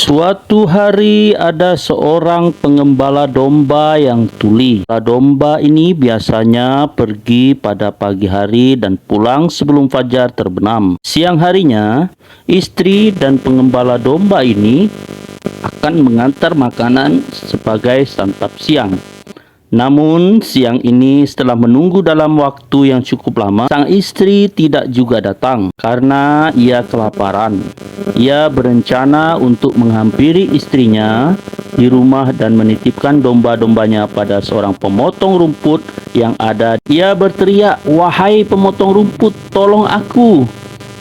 Suatu hari ada seorang pengembala domba yang tuli. Domba ini biasanya pergi pada pagi hari dan pulang sebelum fajar terbenam. Siang harinya, istri dan pengembala domba ini akan mengantar makanan sebagai santap siang. Namun siang ini setelah menunggu dalam waktu yang cukup lama, sang istri tidak juga datang karena ia kelaparan. Ia berencana untuk menghampiri istrinya di rumah dan menitipkan domba-dombanya pada seorang pemotong rumput yang ada. Ia berteriak, "Wahai pemotong rumput, tolong aku!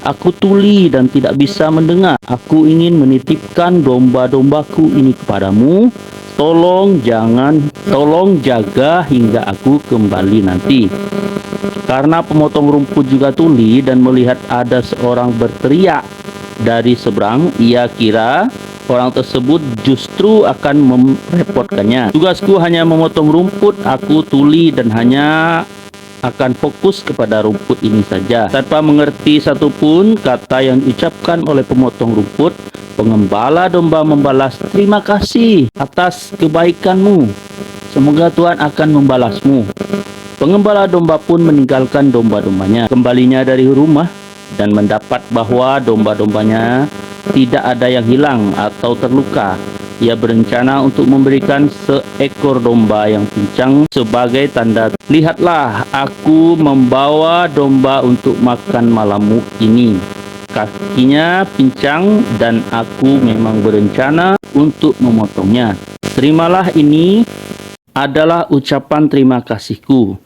Aku tuli dan tidak bisa mendengar. Aku ingin menitipkan domba-dombaku ini kepadamu. Tolong jaga hingga aku kembali nanti." Karena pemotong rumput juga tuli dan melihat ada seorang berteriak dari seberang, ia kira orang tersebut justru akan merepotkannya. "Tugasku hanya memotong rumput, aku tuli dan hanya akan fokus kepada rumput ini saja." Tanpa mengerti satupun kata yang diucapkan oleh pemotong rumput, pengembala domba membalas, "Terima kasih atas kebaikanmu. Semoga Tuhan akan membalasmu." Pengembala domba pun meninggalkan domba-dombanya. Kembalinya dari rumah dan mendapat bahwa domba-dombanya tidak ada yang hilang atau terluka. Ia berencana untuk memberikan seekor domba yang pincang sebagai tanda, "Lihatlah, aku membawa domba untuk makan malammu ini. Kakinya pincang dan aku memang berencana untuk memotongnya. Terimalah, ini adalah ucapan terima kasihku."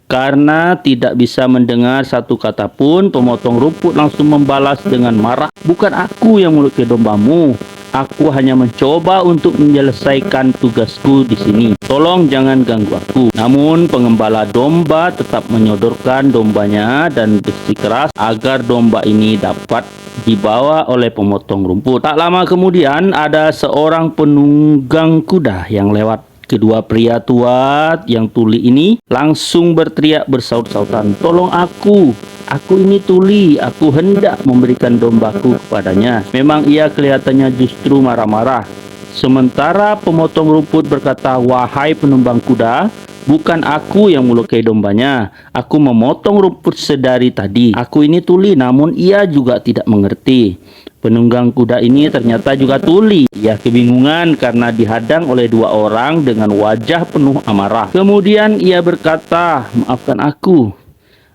Karena tidak bisa mendengar satu kata pun, pemotong rumput langsung membalas dengan marah, "Bukan aku yang melukai dombamu. Aku hanya mencoba untuk menyelesaikan tugasku di sini. Tolong jangan ganggu aku." Namun pengembala domba tetap menyodorkan dombanya dan bersikeras agar domba ini dapat dibawa oleh pemotong rumput. Tak lama kemudian ada seorang penunggang kuda yang lewat. Kedua pria tua yang tuli ini langsung berteriak bersaut-sautan, "Tolong aku! Aku ini tuli, aku hendak memberikan dombaku kepadanya." Memang ia kelihatannya justru marah-marah. Sementara pemotong rumput berkata, "Wahai penumbang kuda, bukan aku yang melukai dombanya. Aku memotong rumput sedari tadi. Aku ini tuli." Namun ia juga tidak mengerti. Penunggang kuda ini ternyata juga tuli. Ia kebingungan karena dihadang oleh dua orang dengan wajah penuh amarah. Kemudian ia berkata, "Maafkan aku.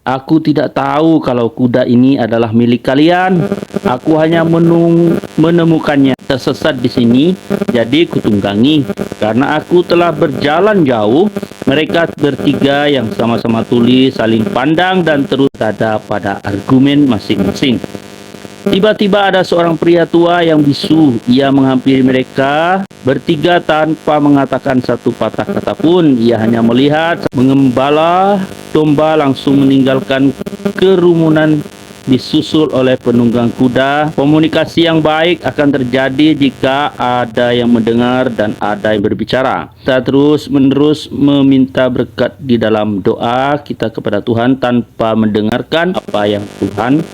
Aku tidak tahu kalau kuda ini adalah milik kalian. Aku hanya menemukannya tersesat di sini, jadi kutunggangi. Karena aku telah berjalan jauh." Mereka bertiga yang sama-sama tuli saling pandang dan terus berada pada argumen masing-masing. Tiba-tiba ada seorang pria tua yang bisu. Ia menghampiri mereka bertiga tanpa mengatakan satu patah kata pun. Ia hanya melihat pengembala domba langsung meninggalkan kerumunan disusul oleh penunggang kuda. Komunikasi yang baik akan terjadi jika ada yang mendengar dan ada yang berbicara. Kita terus-menerus meminta berkat di dalam doa kita kepada Tuhan tanpa mendengarkan apa yang Tuhan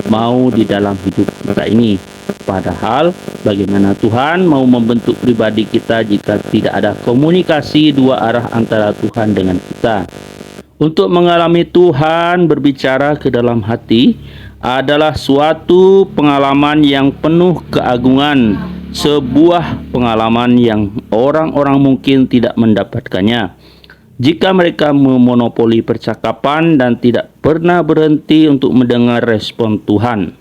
mau di dalam hidup kita ini. Padahal bagaimana Tuhan mau membentuk pribadi kita jika tidak ada komunikasi dua arah antara Tuhan dengan kita? Untuk mengalami Tuhan berbicara ke dalam hati adalah suatu pengalaman yang penuh keagungan, sebuah pengalaman yang orang-orang mungkin tidak mendapatkannya jika mereka memonopoli percakapan dan tidak pernah berhenti untuk mendengar respon Tuhan.